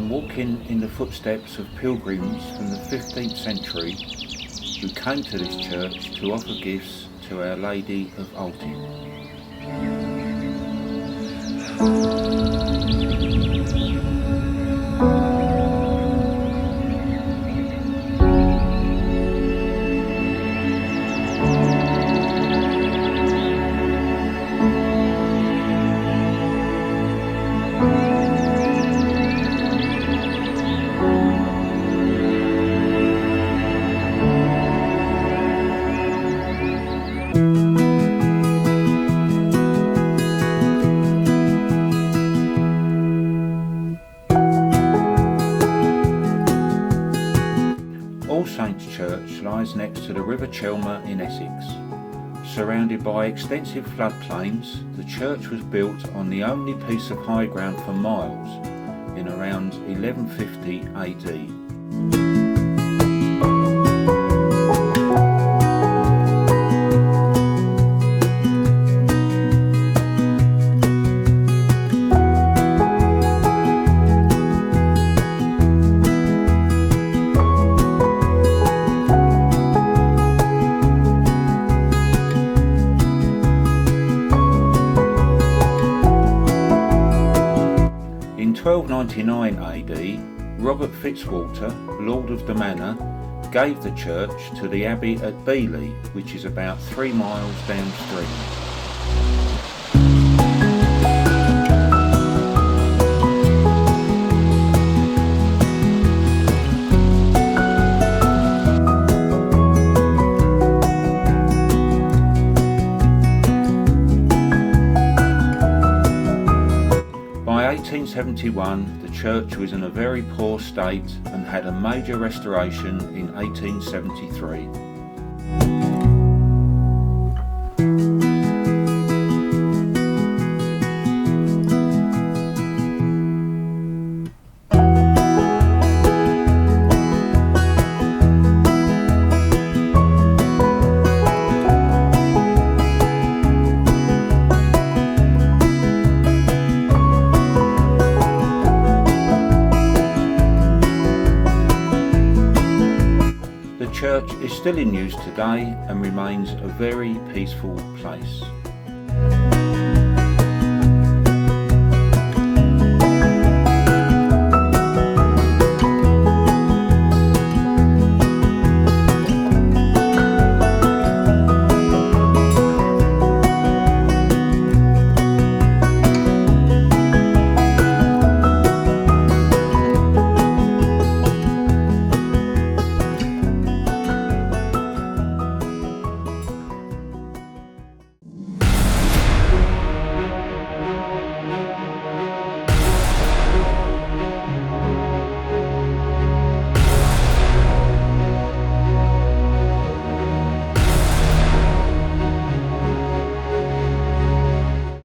I'm walking in the footsteps of pilgrims from the 15th century who came to this church to offer gifts to Our Lady of Ulting. All Saints Church lies next to the River Chelmer in Essex. Surrounded by extensive floodplains, the church was built on the only piece of high ground for miles in around 1150 AD. In 1299 AD, Robert Fitzwalter, Lord of the Manor, gave the church to the abbey at Beeley, which is about 3 miles downstream. By 1871, the church was in a very poor state and had a major restoration in 1873. The church is still in use today and remains a very peaceful place.